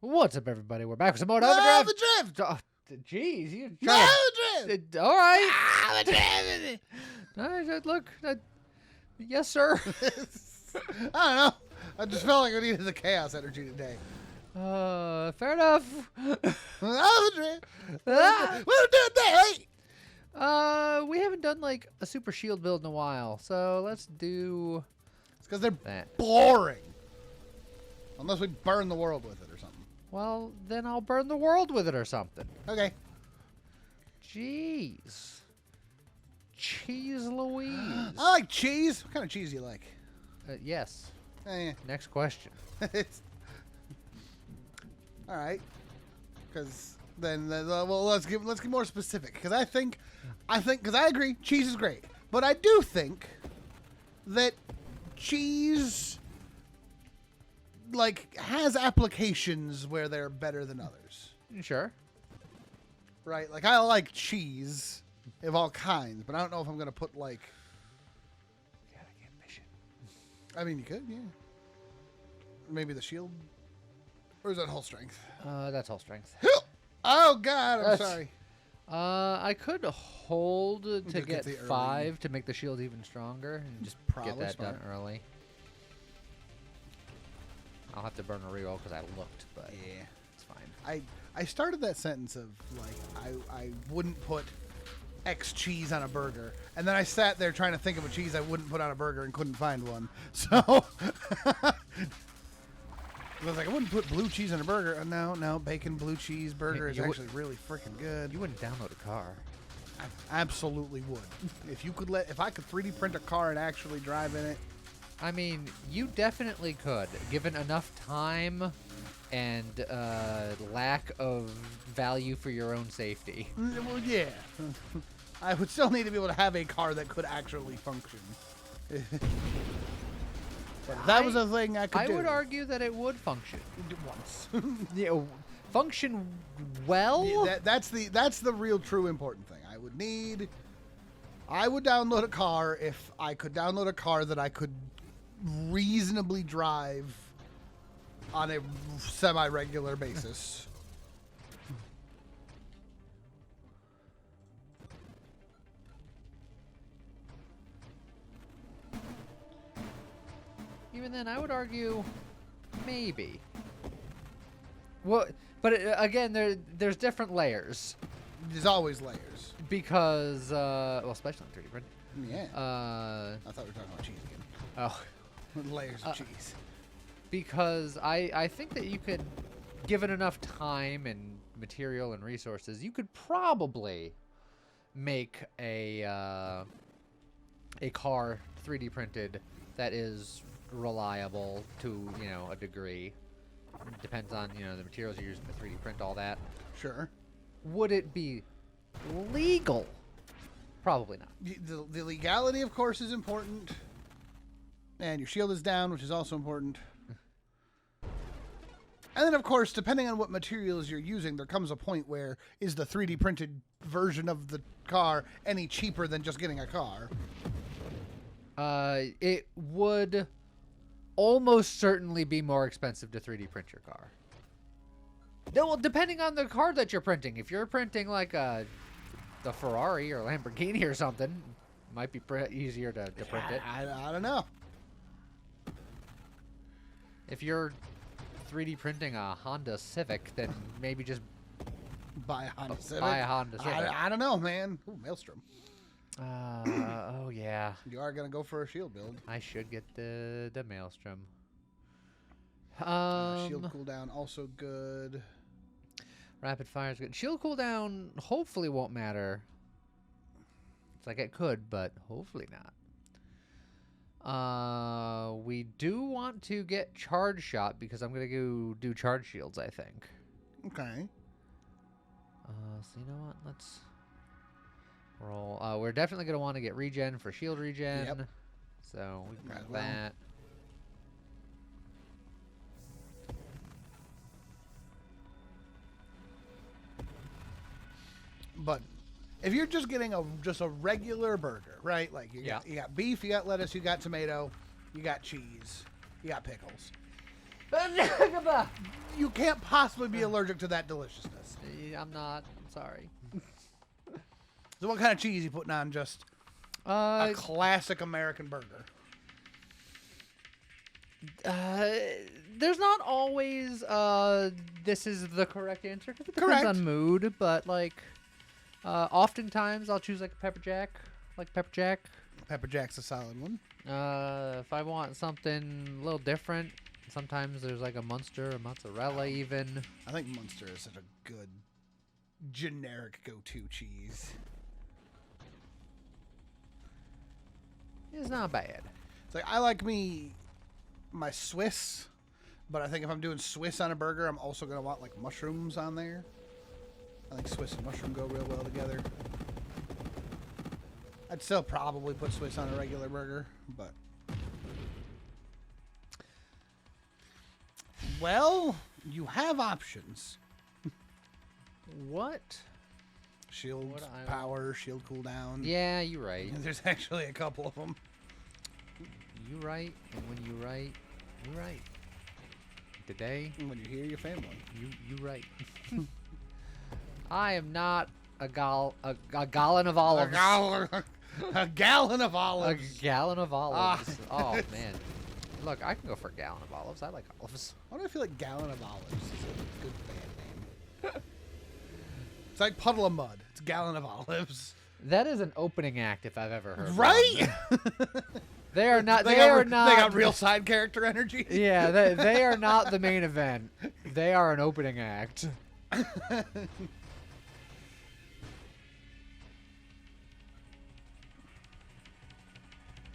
What's up, everybody? We're back with some more Overdrive. Oh, jeez, you trying to... All right. All right, look. Yes, sir. I don't know. I just felt like I needed the chaos energy today. Fair enough. Overdrive. Ah! We'll do that. We haven't done like a super shield build in a while, so let's do. It's because they're that. boring. Unless we burn the world with it or something. Well, then I'll burn the world with it or something. Okay. Jeez. Cheese Louise. I like cheese. What kind of cheese do you like? Yes. Eh. Next question. All right. Because then, well, let's get more specific. Because I think, because I agree, cheese is great, but I do think that cheese like has applications where they're better than others. Sure. Right. Like I like cheese of all kinds, but I don't know if I'm gonna put like. God, I can't mission. I mean, you could, yeah. Maybe the shield, or is that whole strength? That's all strength. Oh God, I'm sorry. I could hold to get 5 to make the shield even stronger and just get that done early. I'll have to burn a reroll because I looked, but yeah, it's fine. I started that sentence of like I wouldn't put X cheese on a burger, and then I sat there trying to think of a cheese I wouldn't put on a burger and couldn't find one. So I was like, I wouldn't put blue cheese on a burger. No, bacon blue cheese burger is actually really freaking good. You wouldn't download a car. I absolutely would. If I could 3D print a car and actually drive in it. I mean, you definitely could, given enough time and lack of value for your own safety. Well, yeah. I would still need to be able to have a car that could actually function. But if that was a thing I could do. I would argue that it would function. Once. Yeah, function well? Yeah, that's the real true important thing. I would download a car if I could download a car that I could reasonably drive on a semi-regular basis. Even then, I would argue maybe. Well, but again, there's different layers. There's always layers. Because, well, especially in 3D print. Yeah. I thought we were talking about cheese again. Oh. Layers of cheese. Because I think that you could, given enough time and material and resources, you could probably make a car 3D printed that is reliable to, a degree. Depends on, the materials you're using to 3D print, all that. Sure. Would it be legal? Probably not. The legality, of course, is important. And your shield is down, which is also important. And then, of course, depending on what materials you're using, there comes a point where is the 3D printed version of the car any cheaper than just getting a car? It would almost certainly be more expensive to 3D print your car. Well, depending on the car that you're printing. If you're printing like the Ferrari or Lamborghini or something, it might be easier to print it. I don't know. If you're 3D printing a Honda Civic, then maybe just buy a Honda Civic. Buy a Honda Civic. I don't know, man. Ooh, Maelstrom. Oh yeah. You are gonna go for a shield build. I should get the Maelstrom. Shield cooldown also good. Rapid fire is good. Shield cooldown hopefully won't matter. It's like it could, but hopefully not. We do want to get charge shot because I'm gonna go do charge shields, I think. Okay. So you know what? Let's roll. We're definitely gonna want to get regen for shield regen. Yep. So we can grab that. But if you're just getting just a regular burger, right? Like you got beef, you got lettuce, you got tomato, you got cheese, you got pickles. You can't possibly be allergic to that deliciousness. I'm not. I'm sorry. So what kind of cheese you putting on? Just a classic American burger. There's not always this is the correct answer because it depends Correct. on mood, but like oftentimes I'll choose like a pepper jack, Pepper Jack's a solid one. If I want something a little different, sometimes there's like a Munster, a mozzarella even. I think Munster is such a good generic go-to cheese. It's not bad. It's like I like my Swiss, but I think if I'm doing Swiss on a burger, I'm also gonna want like mushrooms on there. I think Swiss and mushroom go real well together. I'd still probably put Swiss on a regular burger, but well, you have options. What? Shield What I- power, shield cooldown. Yeah, you're right. There's actually a couple of them. You right, and when you right, you right. Today, When you hear your family. you right. I am not a gallon of olives. A gallon of A olives. gallon of olives. Oh man. Look, I can go for a gallon of olives. I like olives. Why do I feel like gallon of olives is a good band name? It's like puddle of mud. It's gallon of olives. That is an opening act if I've ever heard. Right? One. They are not. They got real side character energy. Yeah, they are not the main event. They are an opening act.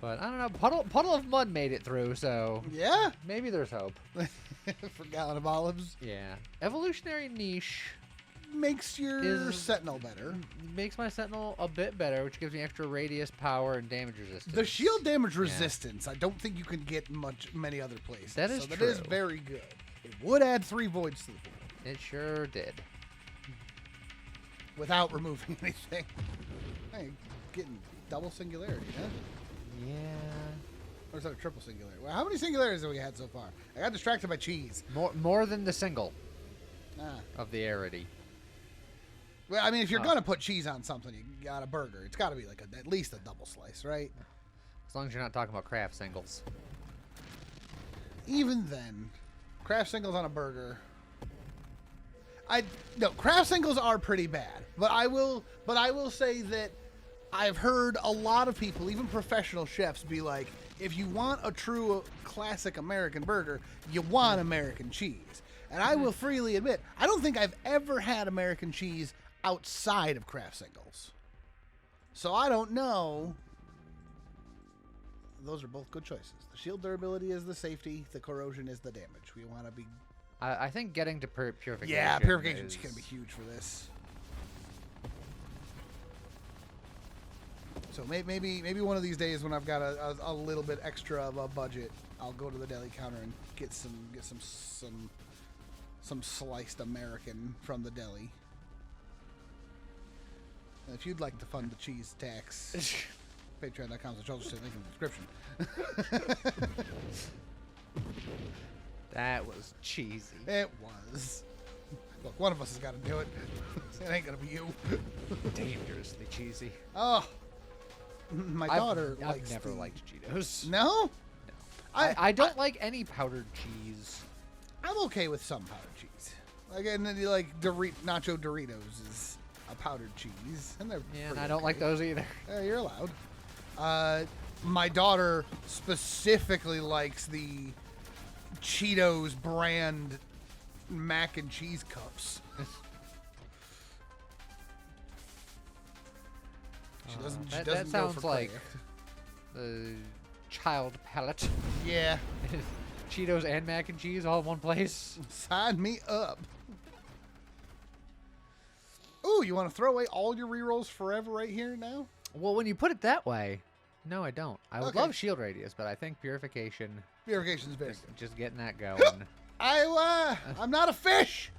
But I don't know. Puddle of Mud made it through, so Yeah. maybe there's hope. For gallon of olives. Yeah. Evolutionary niche Makes your Is- Sentinel better. makes my Sentinel a bit better, which gives me extra radius, power, and damage resistance. The shield damage resistance, I don't think you can get many other places. That is so that is true. very good. It would add 3 voids to the board It sure did. without removing anything. Hey, getting double singularity, huh? Yeah. Or is that a triple singularity? Well, how many singularities have we had so far? I got distracted by cheese. More than the single Ah. of the arity. Well, I mean, if you're gonna put cheese on something, you got a burger. It's got to be like at least a double slice, right? As long as you're not talking about craft singles. Even then, craft singles on a burger. No, craft singles are pretty bad. But I will say that I've heard a lot of people, even professional chefs, be like, if you want a true classic American burger, you want American cheese. And I will freely admit, I don't think I've ever had American cheese outside of craft singles. So I don't know. Those are both good choices. The shield durability is the safety. The corrosion is the damage. We want to be... I think getting to purification. Yeah, purification is going to be huge for this. So maybe one of these days when I've got a little bit extra of a budget, I'll go to the deli counter and get some sliced American from the deli. And if you'd like to fund the cheese tax, patreon.com/link in the description. That was cheesy. It was. Look, one of us has got to do it. It ain't gonna be you. Dangerously cheesy. Oh, my daughter I've likes. never liked Cheetos. No. No. I don't like any powdered cheese. I'm okay with some powdered cheese. Like Nacho Doritos is a powdered cheese, and they're Yeah, and pretty I don't like okay. those either. You're allowed. My daughter specifically likes the Cheetos brand mac and cheese cups. She doesn't. That go sounds for like Kraft. the child palate. Yeah. Cheetos and mac and cheese all in one place. Sign me up. Ooh, you want to throw away all your rerolls forever right here now? Well, when you put it that way, no, I don't. I would Okay. love shield radius, but I think purification, Purification's big. just getting that going. I'm not a fish.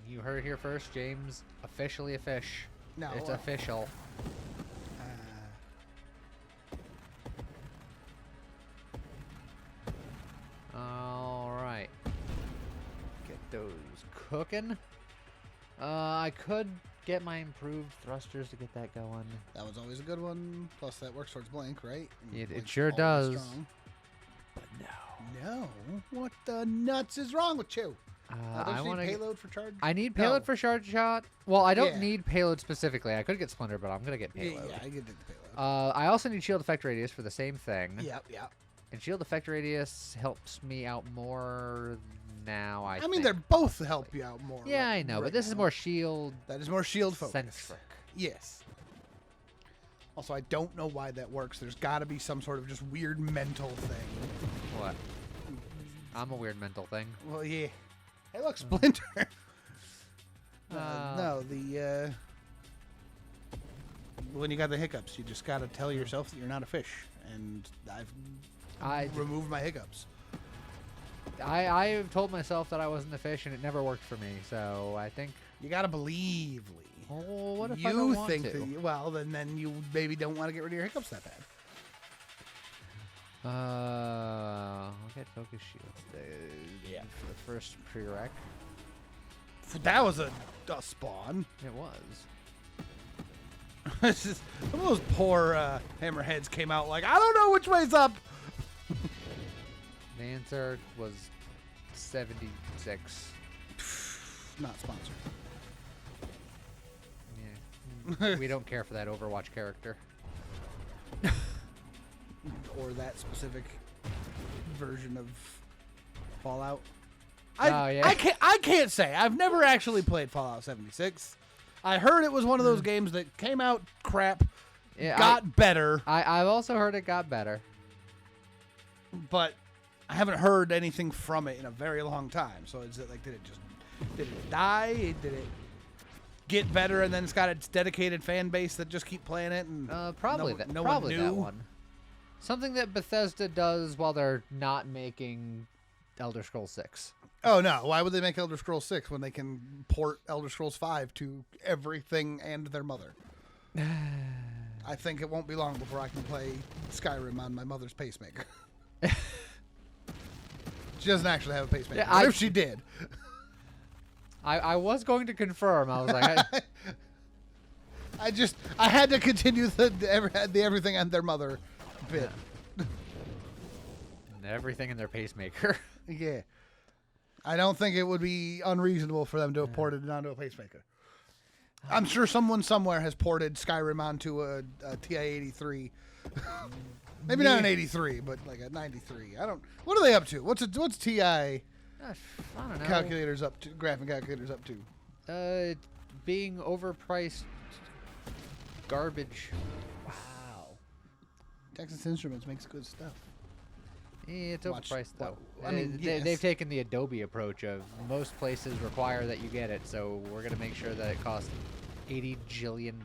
You heard it here first, James. Officially a fish. No. It's official. All right. those cooking. I could get my improved thrusters to get that going. That was always a good one. Plus, that works towards blink, right? And It blink's sure always does. strong. But no. No. What the nuts is wrong with you? Don't I you want need to. payload for charge? I need payload No. for charge shot. Well, I don't Yeah. need payload specifically. I could get splinter, but I'm gonna get payload. Yeah, I get the payload. I also need shield effect radius for the same thing. Yep. And shield effect radius helps me out more now. I I mean, think. they're both help you out more. Yeah, right- I know, right but this is now. more shield That is more shield focused. centric. Yes. Also, I don't know why that works. There's got to be some sort of just weird mental thing. What? I'm a weird mental thing. Well, yeah. Hey, look, Splinter. No, when you got the hiccups, you just got to tell yourself that you're not a fish. And I've removed my hiccups. I've told myself that I wasn't a fish, and it never worked for me. So I think. You got to believe, Lee. Oh, what if you I don't want think to? that? Well, then you maybe don't want to get rid of your hiccups that bad. I'll get focus shield. Yeah. For the first prereq. That was a spawn. It was. It's just, some of those poor hammerheads came out like, I don't know which way's up. The answer was 76. Not sponsored. Yeah. We don't care for that Overwatch character. Or that specific version of Fallout. Yeah. I can't say. I've never actually played Fallout 76. I heard it was one of those games that came out crap, Yeah, got better, I've also heard it got better. but I haven't heard anything from it in a very long time. So is it like, did it die? Did it get better and then it's got its dedicated fan base that just keep playing it? And Probably no probably one knew. that one. Something that Bethesda does while they're not making Elder Scrolls 6. Oh no! Why would they make Elder Scrolls 6 when they can port Elder Scrolls 5 to everything and their mother? I think it won't be long before I can play Skyrim on my mother's pacemaker. She doesn't actually have a pacemaker. Yeah, What if she did? I was going to confirm. I was like, I had to continue the everything on their mother bit. and everything in their pacemaker. Yeah. I don't think it would be unreasonable for them to have ported it onto a pacemaker. I'm sure someone somewhere has ported Skyrim onto a TI-83. Maybe not an 83, but like a 93. What are they up to? What's TI I don't know. calculators up to? Graphing calculators up to? Being overpriced garbage. Wow. Texas Instruments makes good stuff. Yeah, it's Watch- overpriced though. I mean, yes. They've taken the Adobe approach of most places require that you get it, so we're gonna make sure that it costs $80 jillion.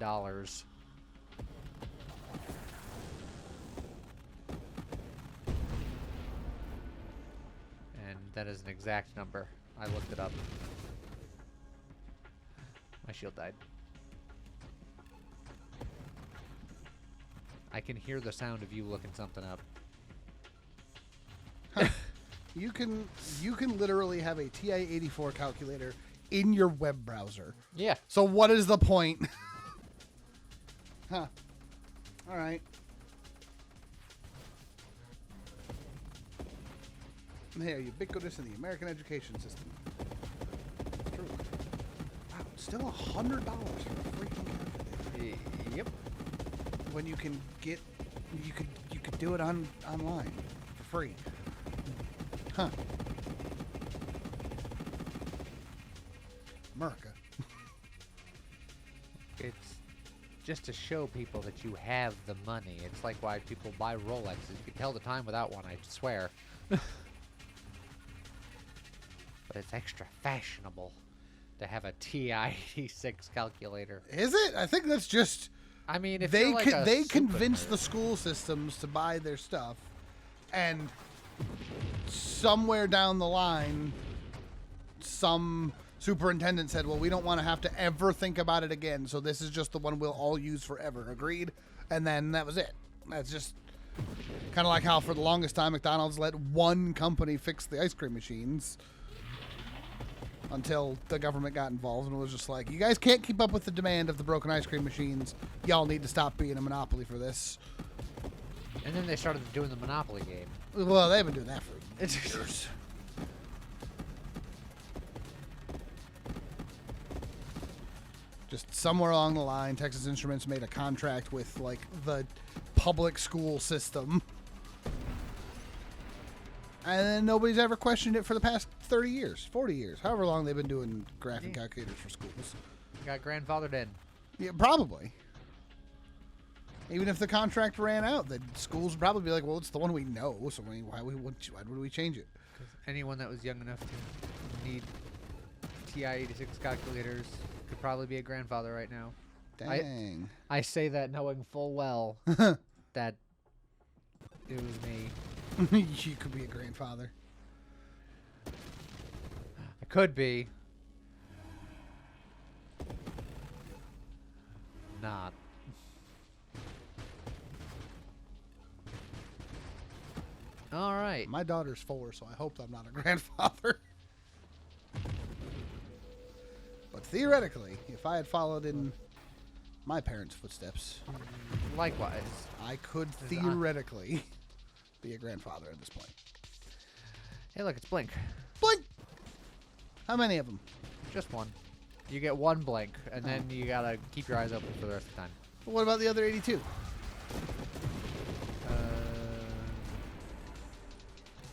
And that is an exact number. I looked it up. My shield died. I can hear the sound of you looking something up. You can literally have a TI-84 calculator in your web browser. Yeah. So what is the point? Huh. All right. They are ubiquitous in the American education system. True. Wow, still $100 for a freaking calculator. Yep. When you can get, you could do it online for free. Huh. America. It's just to show people that you have the money. It's like why people buy Rolexes. You can tell the time without one, I swear. But it's extra fashionable to have a TI-86 calculator. Is it? I think that's just I mean, if they you're like they a convince super the nerd. school systems to buy their stuff, and somewhere down the line, some superintendent said, well, we don't want to have to ever think about it again, so this is just the one we'll all use forever. Agreed? And then that was it. That's just kind of like how for the longest time McDonald's let one company fix the ice cream machines. until the government got involved and was just like, you guys can't keep up with the demand of the broken ice cream machines. Y'all need to stop being a monopoly for this. And then they started doing the Monopoly game. Well, they've been doing that for years. Just somewhere along the line, Texas Instruments made a contract with, like, the public school system. And then nobody's ever questioned it for the past 30 years, 40 years, however long they've been doing graphing calculators for schools. Got grandfathered in. Yeah, probably. Even if the contract ran out, the schools would probably be like, well, it's the one we know, so why would we change it? Anyone that was young enough to need TI-86 calculators could probably be a grandfather right now. Dang. I say that knowing full well that it was me. You could be a grandfather. I could be. Not. All right. My daughter's 4, so I hope I'm not a grandfather. But theoretically, if I had followed in my parents' footsteps, Likewise. I could theoretically be a grandfather at this point. Hey, look, it's Blink. Blink! How many of them? Just one. You get one blink, and then you gotta keep your eyes open for the rest of the time. What about the other 82?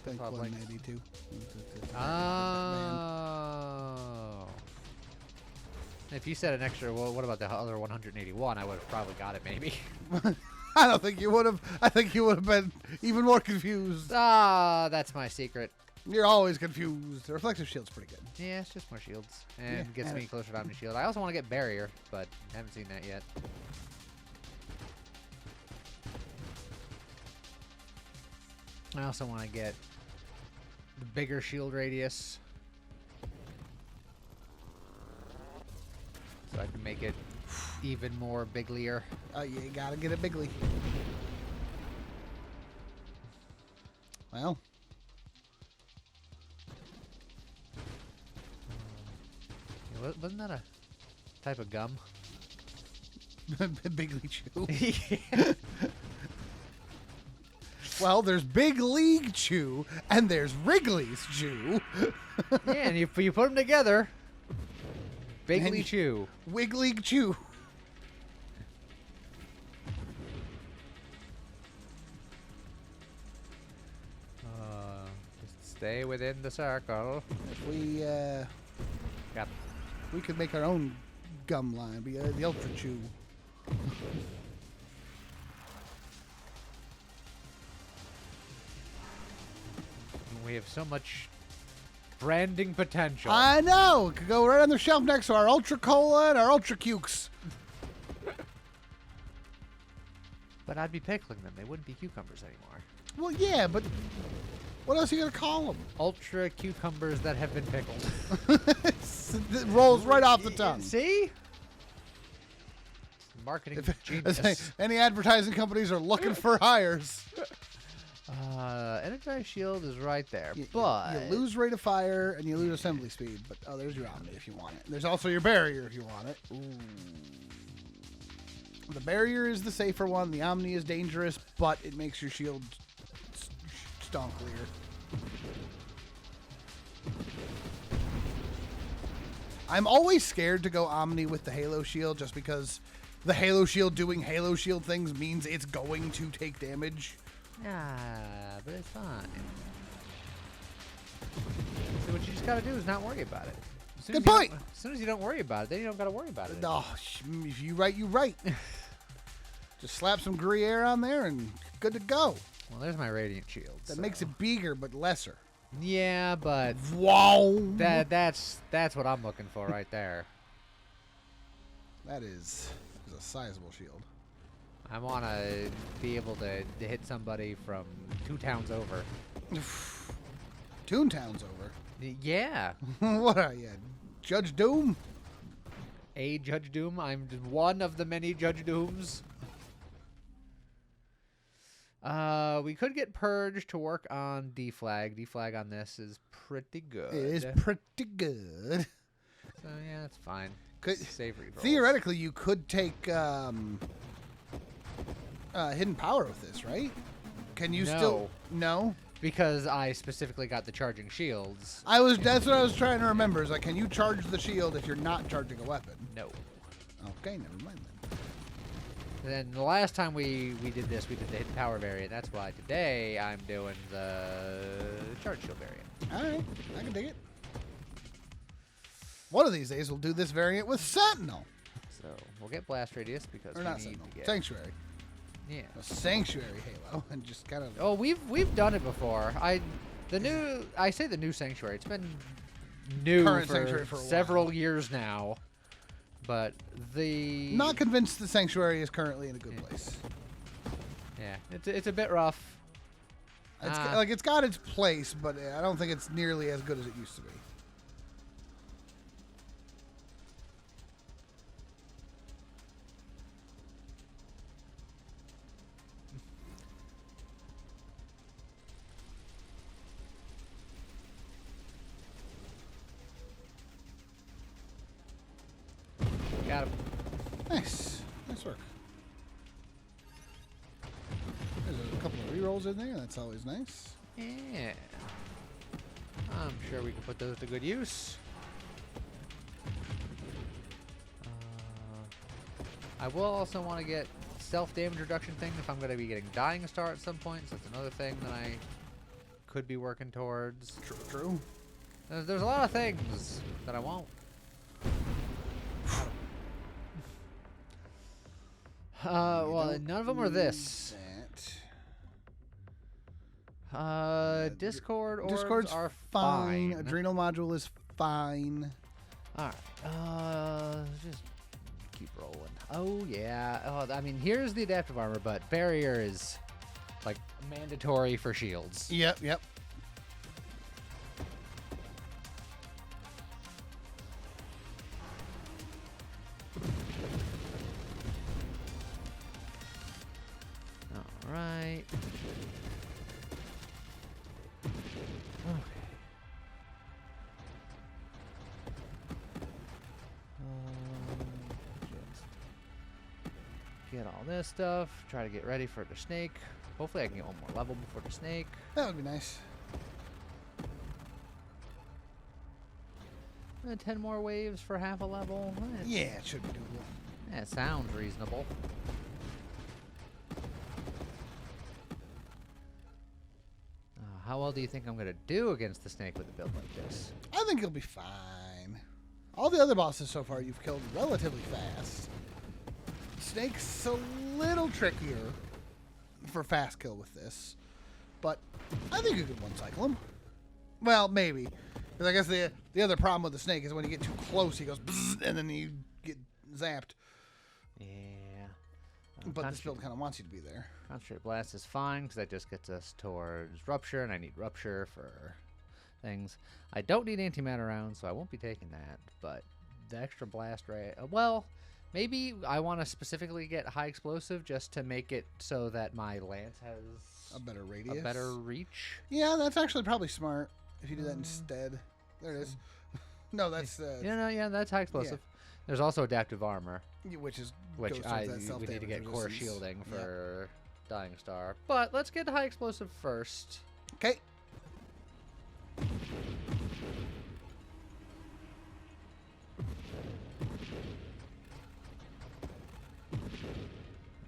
Blink That's all 182. Oh. If you said an extra, well, what about the other 181? I would have probably got it, maybe. I don't think you would have. I think you would have been even more confused. Ah, that's my secret. You're always confused. The reflective shield's pretty good. Yeah, it's just more shields. And Yeah, gets and me closer to Omni Shield. I also want to get Barrier, but haven't seen that yet. I also want to get the bigger shield radius, so I can make it even more biglier. You gotta get it bigly. Well. Wasn't that a type of gum? Bigly Chew. Yeah. Well, there's Big League Chew and there's Wrigley's Chew. Yeah, and you put them together, Bigly And Chew. Wiggly Chew. Just stay within the circle. If we Got we could make our own gum line, be the Ultra Chew. We have so much branding potential. I know. It could go right on the shelf next to our Ultra Cola and our Ultra Cukes. But I'd be pickling them. They wouldn't be cucumbers anymore. Well, yeah, but what else are you gonna call them? Ultra cucumbers that have been pickled. It rolls right off the tongue. See? Marketing genius. Any advertising companies are looking for hires. Energized shield is right there, You but lose rate of fire and you lose assembly speed. But there's your Omni if you want it. There's also your barrier if you want it. Ooh. The barrier is the safer one. The Omni is dangerous, but it makes your shield stonk clear. I'm always scared to go Omni with the Halo shield just because the Halo shield doing Halo shield things means it's going to take damage. Yeah, but it's fine. So what you just gotta do is not worry about it. Good point. As soon as you don't worry about it, then you don't gotta worry about it. Oh, if you right, you right. Just slap some Gruyere on there and good to go. Well, there's my radiant shield. That makes it bigger but lesser. Yeah, but Wow. that's what I'm looking for right there. That is a sizable shield. I want to be able to hit somebody from 2 towns over. Toontown's over. Yeah. What are you, Judge Doom? A Judge Doom. I'm just one of the many Judge Dooms. We could get Purge to work on deflag. Deflag on this is pretty good. It is pretty good. So yeah, that's fine. Could, Save rerolls. theoretically, you could take hidden power with this, right? Can you still? No. Because I specifically got the charging shields. That's what I was trying to remember. Is like, can you charge the shield if you're not charging a weapon? No. Okay, never mind then. And then the last time we did this, we did the hidden power variant. That's why today I'm doing the charge shield variant. All right, I can dig it. One of these days, we'll do this variant with Sentinel. So we'll get blast radius because Or we not need Sentinel. to get Sanctuary. yeah. A Sanctuary Halo, and just kind of. Oh, we've done it before. I say the new Sanctuary. It's been new Current for Sanctuary for a several while. years now. But the Not convinced the Sanctuary is currently in a good place. yeah, it's a bit rough. It's like it's got its place, but I don't think it's nearly as good as it used to be. Got him. Nice. Nice work. There's a couple of rerolls in there. That's always nice. Yeah. I'm sure we can put those to good use. I will also want to get self-damage reduction thing if I'm going to be getting Dying Star at some point. So that's another thing that I could be working towards. True. There's a lot of things that I won't. Well, none of them are this. Discord orbs Discord's are fine. fine. Adrenal module is fine. Alright, just keep rolling. Oh, yeah. Oh, I mean, here's the adaptive armor, but barrier is, like, mandatory for shields. Yep, yep. Alright. Okay. Just get all this stuff. Try to get ready for the snake. Hopefully I can get one more level before the snake. That would be nice. 10 more waves for half a level. Yeah, it should be doable. That sounds reasonable. How well do you think I'm going to do against the snake with a build like this? I think you'll be fine. All the other bosses so far you've killed relatively fast. Snake's a little trickier for fast kill with this, but I think you could one-cycle him. Well, maybe. Because I guess the other problem with the snake is when you get too close, he goes bzzz, and then you get zapped. Yeah. But this build kind of wants you to be there. Concentrate Blast is fine because that just gets us towards Rupture, and I need Rupture for things. I don't need Antimatter rounds, so I won't be taking that. But the extra Blast rate, well, maybe I want to specifically get High Explosive just to make it so that my Lance has A better radius. a better reach. Yeah, that's actually probably smart if you do that instead. There it is. No, that's Yeah, that's High Explosive. There's also Adaptive Armor, which is which goes towards that we self-damage need to get core resistance. shielding Yep. for Dying Star. But let's get the High Explosive first. Okay.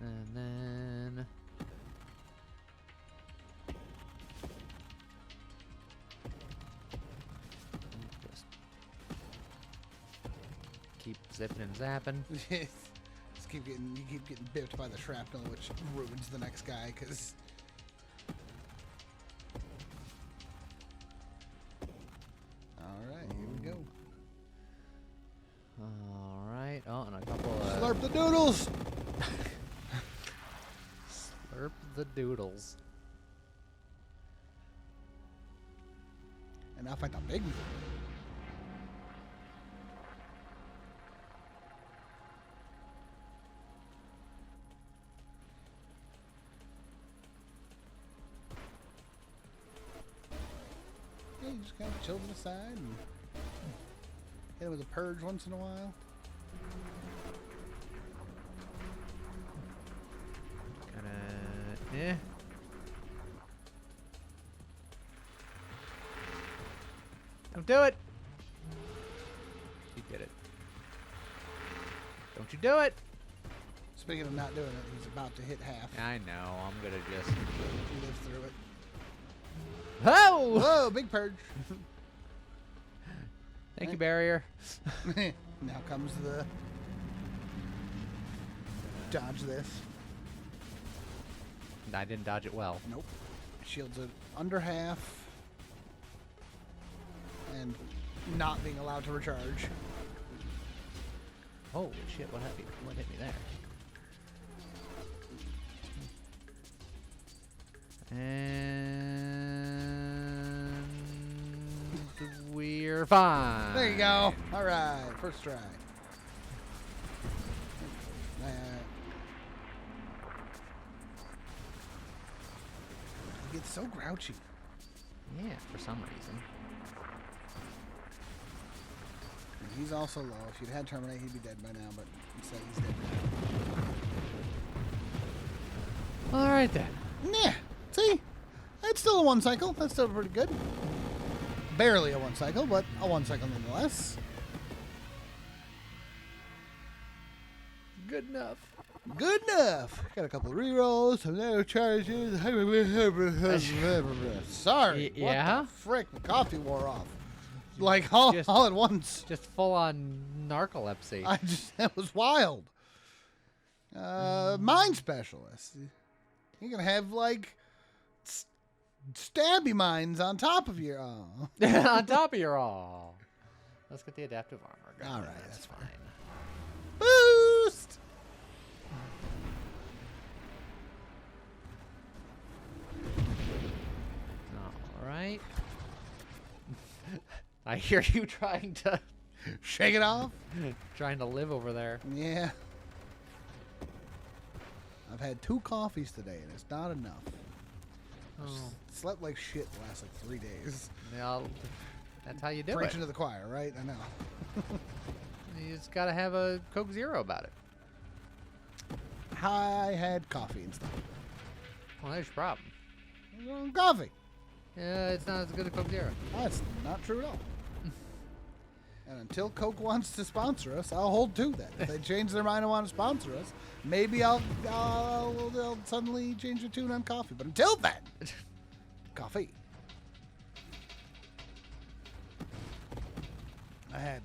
And then just keep zipping and zapping. You keep getting bipped by the shrapnel, which ruins the next guy. Because all right, here we go. All right. Oh, and a couple of Slurp the doodles. slurp the doodles. And now fight the big one. just kind of chill to the side and hit it with a purge once in a while. Yeah. Don't do it. You did it. Don't you do it. Speaking of not doing it, he's about to hit half. I know. I'm gonna just. He lives through it. Oh! Whoa, big purge. Thank you, barrier. Now comes the dodge this. I didn't dodge it well. Nope. Shields it under half. And not being allowed to recharge. Holy shit! What hit me there? And we're fine. There you go. All right, first try. He gets so grouchy. Yeah, for some reason. And he's also low. If you'd had Terminate, he'd be dead by now, but instead he's dead now. All right then. Yeah. See? It's still a one cycle. That's still pretty good. Barely a one cycle, but a one cycle nonetheless. Good enough. Good enough. Got a couple of rerolls, some narrow charges. Sorry. Yeah? What the frick? The coffee wore off. Like all at once. Just full on narcolepsy. That was wild. Mind specialist. You're gonna have like stabby mines on top of your On top of your all. Let's get the adaptive armor. All right, that's fine. Boost. All right. I hear you trying to shake it off. Trying to live over there. Yeah. I've had 2 coffees today, and it's not enough. Oh. Slept like shit the last like 3 days. Yeah, that's how you do Preaching it. to the choir, right? I know. You just gotta have a Coke Zero about it. I had coffee instead. Well, there's your problem. Coffee. Yeah, it's not as good as Coke Zero. That's not true at all. And until Coke wants to sponsor us, I'll hold to that. If they change their mind and want to sponsor us, maybe they'll suddenly change their tune on coffee. But until then, coffee. I had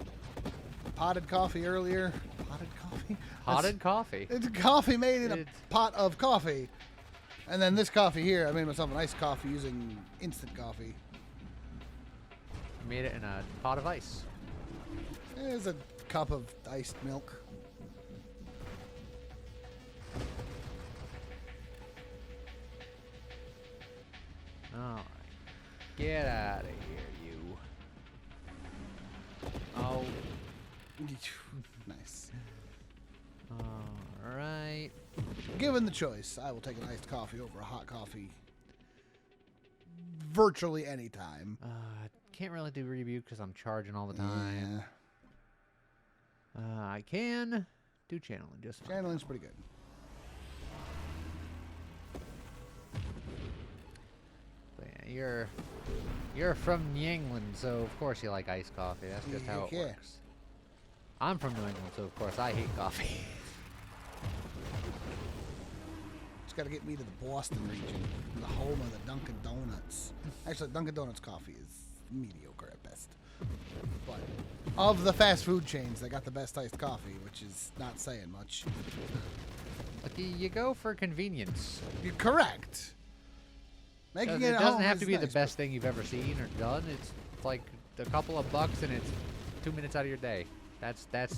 potted coffee earlier. Potted coffee? Potted coffee. It's coffee made in a pot of coffee. And then this coffee here, I made myself an iced coffee using instant coffee. I made it in a pot of ice. There's a cup of iced milk. Alright. Get out of here, you. Oh. Nice. Alright. Given the choice, I will take an iced coffee over a hot coffee virtually any time. Can't really do review because I'm charging all the time. Yeah. I can do channeling just fine. Channeling's pretty good. But yeah, you're from New England, so of course you like iced coffee. That's just how it works. I'm from New England, so of course I hate coffee. Just got to get me to the Boston region, the home of the Dunkin' Donuts. Actually, Dunkin' Donuts coffee is mediocre at best. But of the fast food chains, they got the best iced coffee, which is not saying much. Look, you go for convenience. You're correct. Making it doesn't have to be the best thing you've ever seen or done. It's like a couple of bucks and it's 2 minutes out of your day. That's the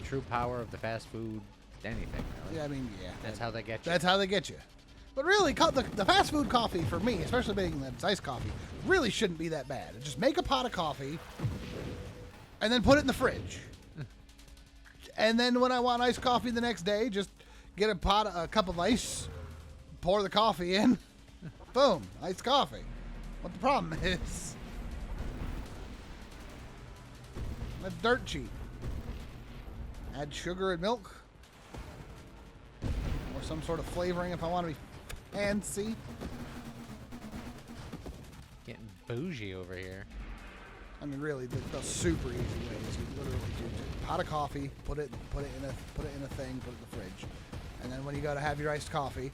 true power of the fast food anything. Really. Yeah, I mean, yeah. That's how they get you. That's how they get you. But really, the fast food coffee for me, especially being that it's iced coffee, really shouldn't be that bad. Just make a pot of coffee and then put it in the fridge. And then when I want iced coffee the next day, just get a cup of ice, pour the coffee in, boom, iced coffee. What the problem is, That's dirt cheap. Add sugar and milk. Or some sort of flavoring if I want to be fancy. Getting bougie over here. I mean, really, the super easy way is you literally do a pot of coffee, put it in a thing, put it in the fridge, and then when you go to have your iced coffee,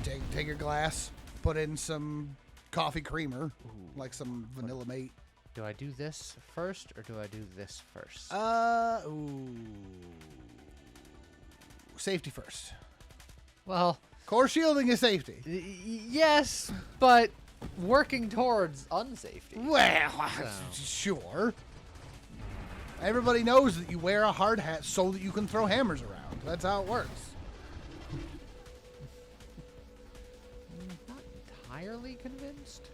you take your glass, put in some coffee creamer, like some Vanilla Mate. Do I do this first or do I do this first? Safety first. Well, Core shielding is safety. Yes, but working towards unsafety. Well, So. sure. Everybody knows that you wear a hard hat so that you can throw hammers around. That's how it works. Not entirely convinced.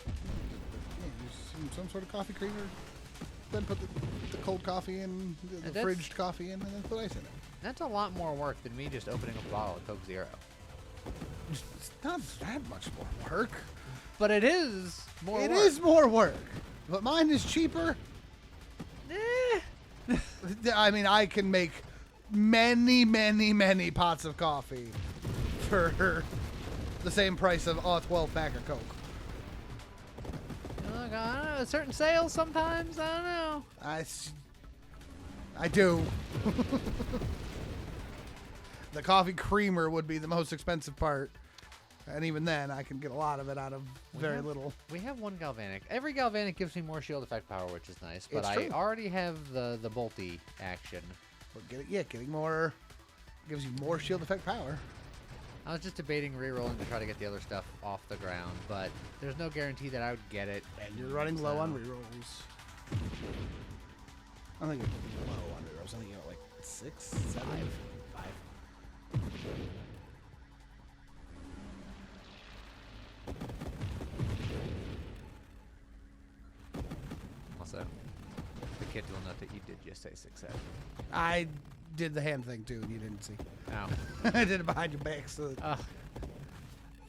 Yeah, use some sort of coffee creamer. Then put the cold coffee in, the fridged coffee in, and then put ice in it. That's a lot more work than me just opening a bottle of Coke Zero. It's not that much more work. But it is more work. It is more work. But mine is cheaper. Eh. I mean, I can make many, many, many pots of coffee for the same price of a 12-pack of Coke. Look, I don't know. Certain sales sometimes, I don't know. I do. The coffee creamer would be the most expensive part. And even then, I can get a lot of it out of very little. We have one galvanic. Every galvanic gives me more shield effect power, which is nice. But It's I true. already have the bolty action. But getting more gives you more shield effect power. I was just debating re-rolling to try to get the other stuff off the ground, but there's no guarantee that I would get it. And you're running low on rerolls. I think you're low on rerolls. I think you're like 6, 7, 5. Also, the kids will note that you did just say 6, 7. I did the hand thing too, and you didn't see. Ow. I did it behind your back, so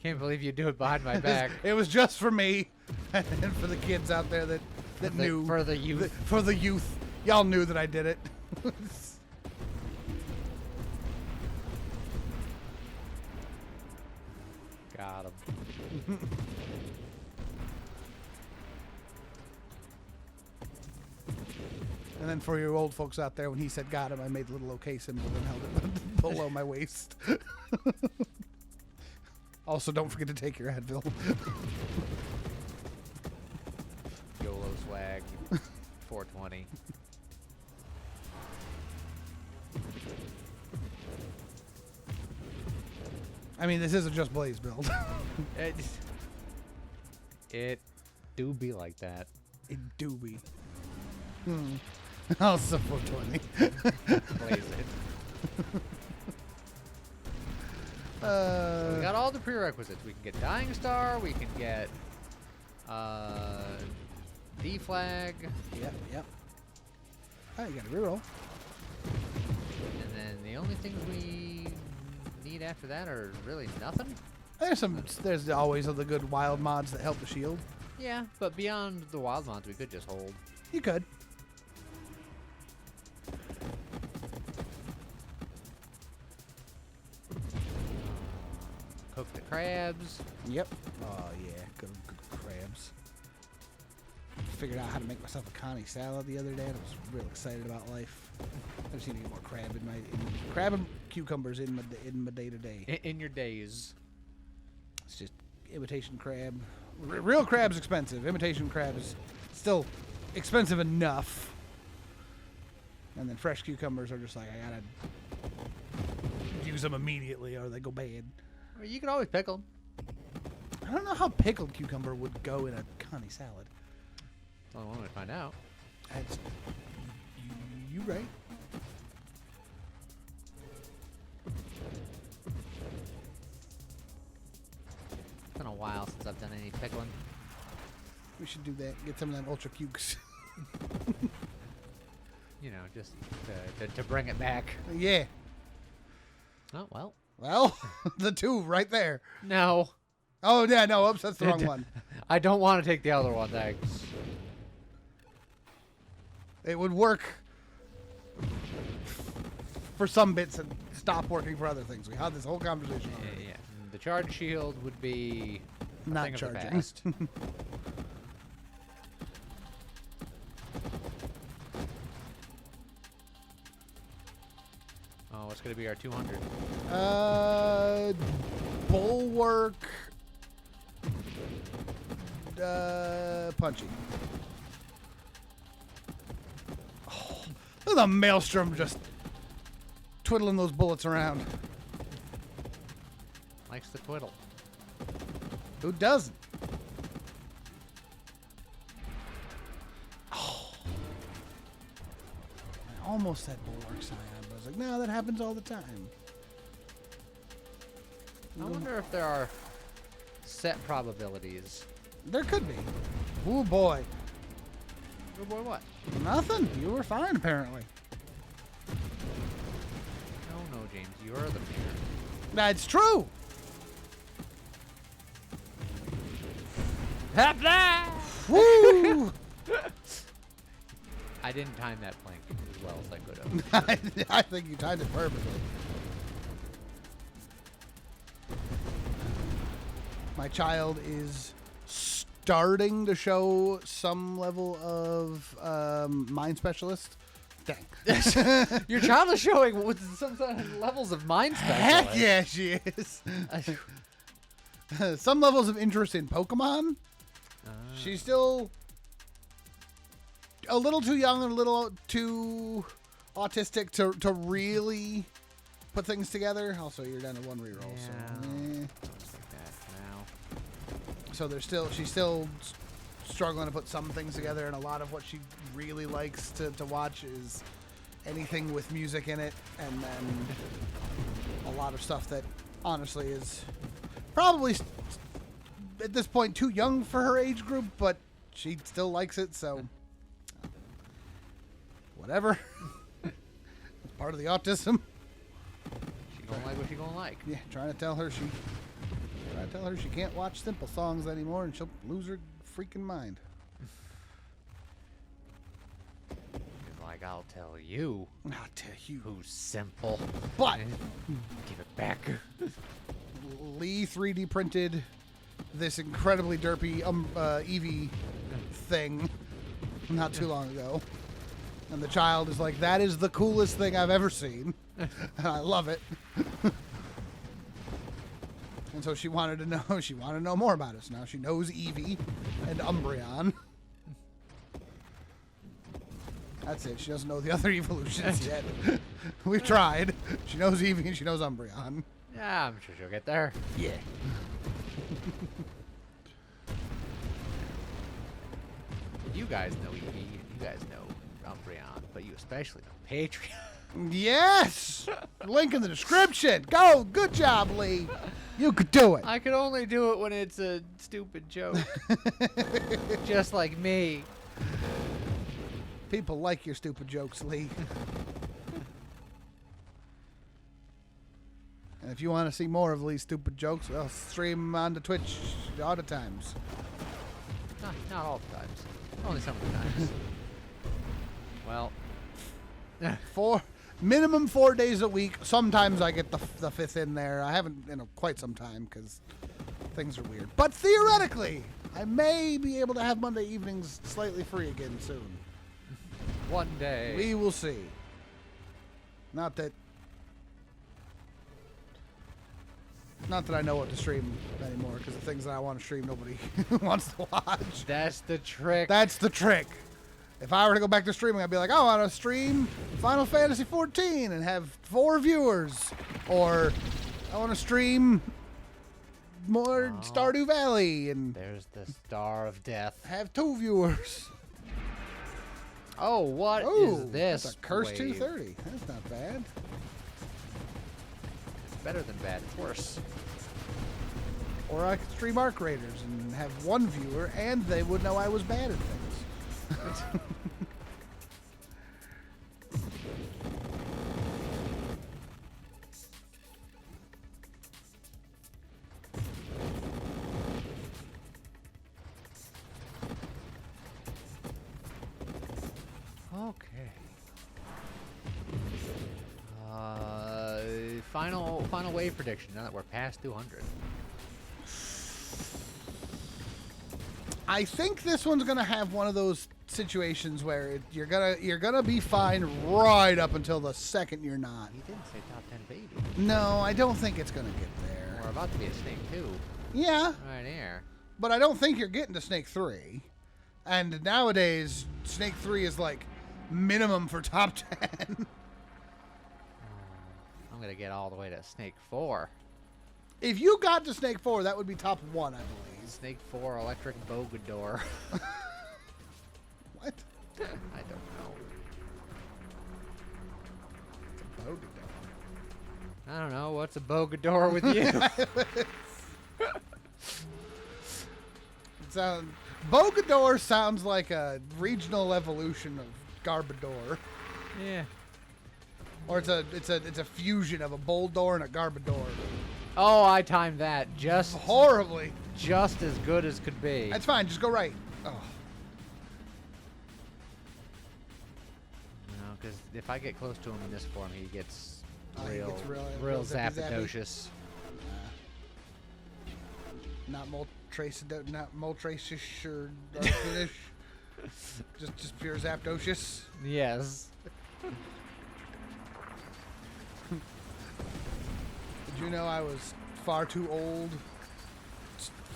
Can't believe you do it behind my back. it was just for me and for the kids out there that knew. For the youth. For the youth, y'all knew that I did it. Got him. And then for you old folks out there, when he said got him, I made a little okay symbol and held it below my waist. Also, don't forget to take your Advil. YOLO swag. 420. I mean, this is a Just Blaze build. It do be like that. It do be. Also 420. Blaze it. So we got all the prerequisites. We can get Dying Star. We can get D-Flag. Yep. Oh, you got a reroll. And then the only things we need after that are really nothing. There's always the good wild mods that help the shield. Yeah, but beyond the wild mods, we could just hold. You could. Cook the crabs. Yep. Oh yeah, good crabs. Figured out how to make myself a Connie salad the other day, and I was real excited about life. I just need to get more crab crab and cucumbers in my day to day. In your days. It's just imitation crab. Real crab's expensive. Imitation crab is still expensive enough. And then fresh cucumbers are just like, I gotta use them immediately or they go bad. I mean, you could always pickle them. I don't know how pickled cucumber would go in a Connie salad. That's the only one way to find out. That's, you right. It's been a while since I've done any pickling. We should do that. Get some of them ultra cukes. You know, just to bring it back. Yeah. Oh, well. Well, the two right there. No. Oh, yeah, no, oops, that's the wrong one. I don't want to take the other one, thanks. It would work for some bits and stop working for other things. We had this whole conversation already. Yeah. The charge shield would be a Not thing of the charging. past. Oh, what's gonna be our 200? Bulwark. Punchy. Oh, look at the maelstrom just twiddling those bullets around. Likes to twiddle. Who doesn't? Oh. I almost said Bulwark Scion, but I was like, no, that happens all the time. I wonder if there are set probabilities. There could be. Oh boy. Oh boy, what? Nothing. You were fine, apparently. No, James, you're the mayor. That's true. Have that! Woo! I didn't time that plank as well as I could have. I think you timed it perfectly. My child is starting to show some level of mind specialist. Dang. Your child is showing with some sort of levels of mind Heck specialist. yeah, she is. Some levels of interest in Pokemon. She's still a little too young and a little too autistic to really put things together. Also, you're down to one reroll. Yeah. So she's still struggling to put some things together, and a lot of what she really likes to watch is anything with music in it, and then a lot of stuff that honestly is probably at this point too young for her age group, but she still likes it, so whatever. It's part of the autism. She gonna like what she gonna like. Yeah, trying to tell her she can't watch simple songs anymore, and she'll lose her freaking mind. She's like, I'll tell you I'll tell you. who's simple. But Give it back. Lee 3D printed this incredibly derpy Eevee thing not too long ago, and the child is like, "That is the coolest thing I've ever seen," and I love it. And so she wanted to know more about it. So now she knows Eevee and Umbreon. That's it. She doesn't know the other evolutions yet. We've tried. She knows Eevee and she knows Umbreon. Yeah, I'm sure she'll get there. Yeah. You guys know Eevee, and you guys know Umbreon, but you especially know Patreon. Yes! Link in the description. Go. Good job, Lee. You could do it. I can only do it when it's a stupid joke. Just like me. People like your stupid jokes, Lee. And if you want to see more of Lee's stupid jokes, I'll stream them onto Twitch all the times. Not all the times. Only some of the times. Well, Minimum 4 days a week. Sometimes I get the fifth in there. I haven't in quite some time because things are weird. But theoretically, I may be able to have Monday evenings slightly free again soon. one day. We will see. Not that I know what to stream anymore, because the things that I want to stream, nobody wants to watch. That's the trick. That's the trick. If I were to go back to streaming, I'd be like, oh, I want to stream Final Fantasy XIV and have 4 viewers. Or I want to stream more Stardew Valley and There's the Star of Death. have 2 viewers. Oh, what is Oh, this? that's a Curse wave? 230. That's not bad. It's better than bad. It's worse. Or I could stream Arc Raiders and have 1 viewer, and they would know I was bad at things. final wave prediction. Now that we're past 200. I think this one's gonna have one of those situations where you're gonna be fine right up until the second you're not. He didn't say top 10 baby. No, I don't think it's gonna get there. We're about to be a snake 2. Yeah, Right here. but I don't think you're getting to Snake 3. And nowadays, Snake 3 is like minimum for top 10. I'm gonna get all the way to snake 4. If you got to Snake 4, that would be top 1, I believe. Snake 4 electric bogador. What? I don't know. Bogador. I don't know. What's a bogador with you? Bogador sounds like a regional evolution of Garbodor. Yeah. Or it's a fusion of a Boldor and a Garbodor. Oh, I timed that just Horribly. as good as could be. That's fine. Just go right. Oh. No, because if I get close to him in this form, he gets He real, gets real real zappy. zapidocious. Not Moltracious or Arcadish. just pure Zapdocious. Yes. Did you know I was far too old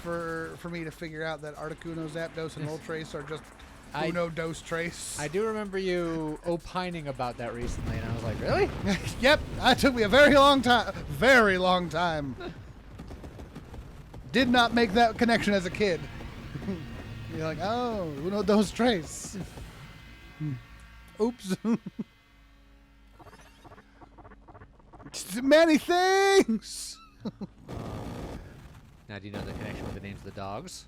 for me to figure out that Articuno, Zapdos, and Moltres are just Uno Dos Trace? I do remember you opining about that recently, and I was like, really? Yep, that took me a very long time. Very long time. Did not make that connection as a kid. You're like, oh, Uno Dos Trace. Oops. Many things. Now, do you know the connection with the names of the dogs?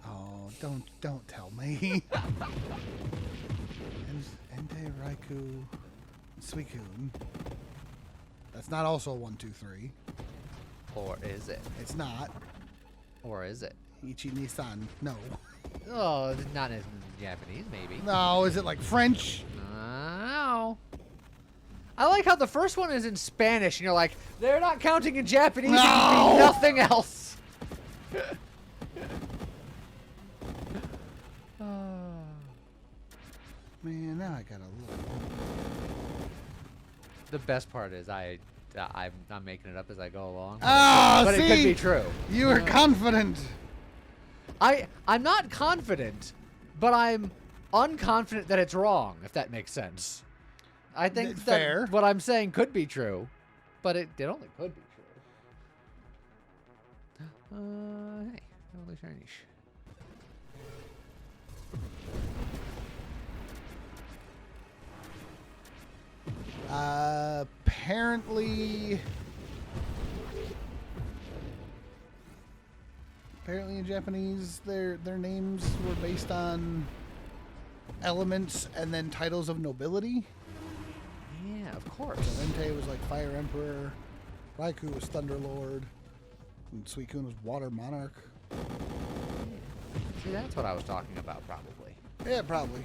Oh, don't tell me. Entei, Raikou, Suicune. That's not also 1, 2, 3. Or is it? It's not. Or is it? Ichi Nissan. No. Oh, not in Japanese, maybe. No, is it like French? No. I like how the first one is in Spanish, and you're like, they're not counting in Japanese. No! It can be nothing else. Man, now I gotta look. The best part is I'm making it up as I go along. Ah, but see? it could be true. You were confident. I'm not confident, but I'm unconfident that it's wrong, if that makes sense. I think that Fair. what I'm saying could be true, but it only could be true. Hey, holy shiny. Apparently in Japanese, their names were based on elements and then titles of nobility. Yeah, of course. So Entei was like Fire Emperor, Raikou was Thunder Lord, and Suicune was Water Monarch. See, that's what I was talking about, probably. Yeah, probably.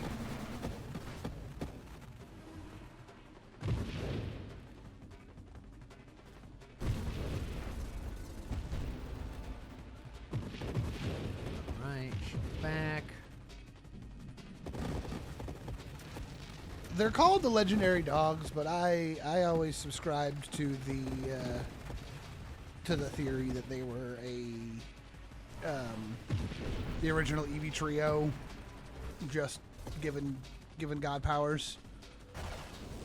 Alright, back. They're called the legendary dogs, but I always subscribed to the theory that they were the original Eevee trio, just given god powers.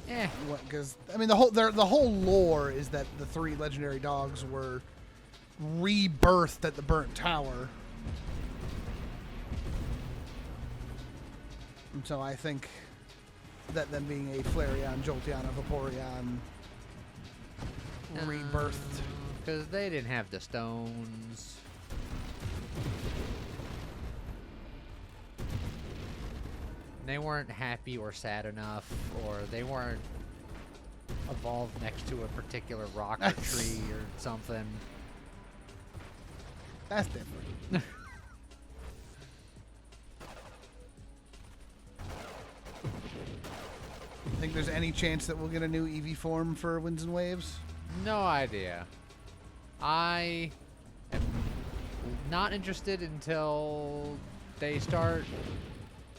Eh. Because I mean the whole lore is that the 3 legendary dogs were rebirthed at the Burnt Tower. And so I think that them being a Flareon, Jolteon, and Vaporeon rebirthed. Because they didn't have the stones. They weren't happy or sad enough, or they weren't evolved next to a particular rock or tree or something. That's different. think there's any chance that we'll get a new Eevee form for Winds and Waves? No idea. I am not interested until they start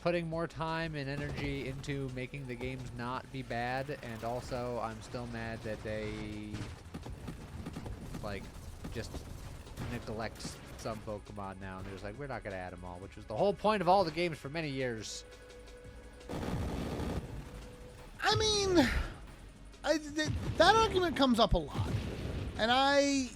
putting more time and energy into making the games not be bad, and also I'm still mad that they like just neglect some Pokemon now, and they're just like, we're not gonna add them all, which was the whole point of all the games for many years. I mean, that argument comes up a lot, and I'm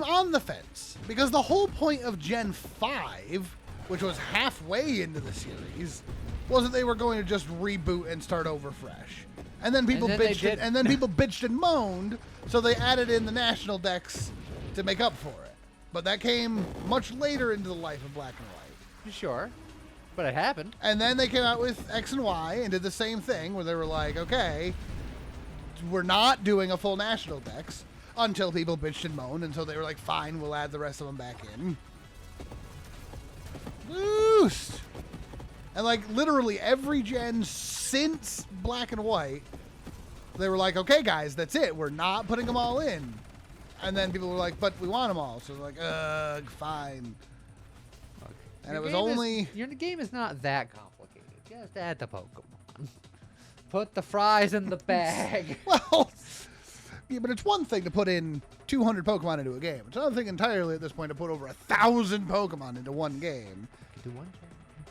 on the fence because the whole point of Gen 5, which was halfway into the series, was that they were going to just reboot and start over fresh. And then people bitched and moaned, so they added in the national decks to make up for it. But that came much later into the life of Black and White. Sure, but it happened. And then they came out with X and Y and did the same thing, where they were like, okay, we're not doing a full national decks, until people bitched and moaned, and so they were like, fine, we'll add the rest of them back in. Boost! And like literally every gen since Black and White, they were like, okay guys, that's it, we're not putting them all in. And then people were like, but we want them all. So they're like, fine. Look, and it was only... Your game is not that complicated. Just add the Pokemon. Put the fries in the bag. Well, yeah, but it's one thing to put in 200 Pokemon into a game. It's another thing entirely at this point to put over 1,000 Pokemon into one game. Do one challenge.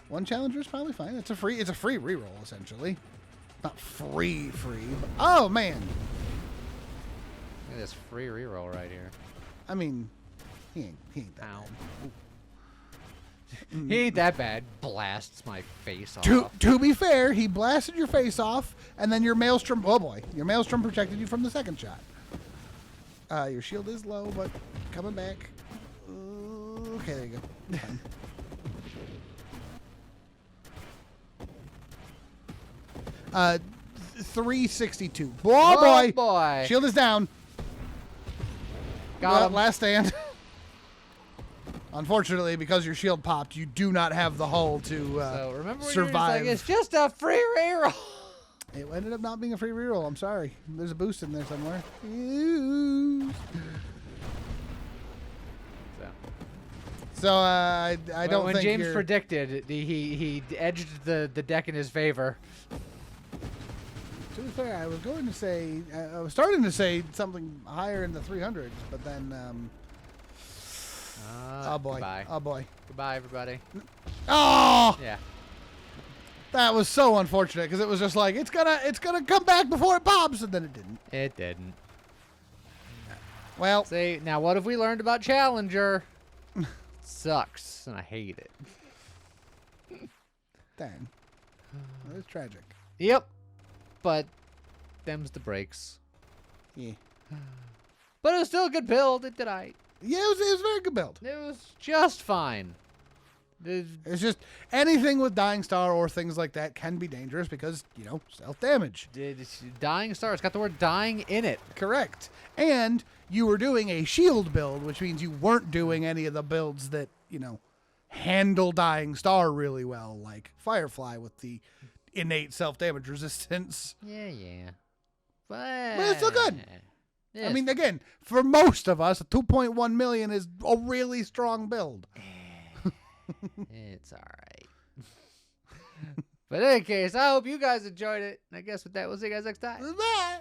One challenger is probably fine. It's a free reroll, essentially. Not free, but... Oh, man. Look at this free reroll right here. I mean, he ain't that Ow. bad. He ain't that bad. Blasts my face off. To be fair, he blasted your face off, and then your Maelstrom... Oh, boy. Your Maelstrom protected you from the second shot. Your shield is low, but coming back. Okay, there you go. Fine. 362. Oh, boy. Shield is down. Got him. Last stand. Unfortunately, because your shield popped, you do not have the hull to so remember when survive. You're just like, it's just a free reroll. It ended up not being a free reroll. I'm sorry. There's a boost in there somewhere. So I don't think when James predicted, he edged the deck in his favor. To be fair, I was going to say, I was starting to say something higher in the 300s, but then, oh boy, goodbye. Oh boy. Goodbye, everybody. Oh! Yeah. That was so unfortunate, because it was just like, it's gonna come back before it pops, and then it didn't. It didn't. Well. See, now what have we learned about Challenger? Sucks, and I hate it. Dang. That is tragic. Yep. But them's the breaks. Yeah. But it was still a good build. It did I. Yeah, it was a very good build. It was just fine. It's just anything with Dying Star or things like that can be dangerous because, you know, self-damage. Dying Star. It's got the word dying in it. Correct. And you were doing a shield build, which means you weren't doing any of the builds that, you know, handle Dying Star really well, like Firefly with the innate self-damage resistance. Yeah. But it's still good. Yes. I mean, again, for most of us, 2.1 million is a really strong build. It's all right. But in any case, I hope you guys enjoyed it. And I guess with that, we'll see you guys next time. Bye.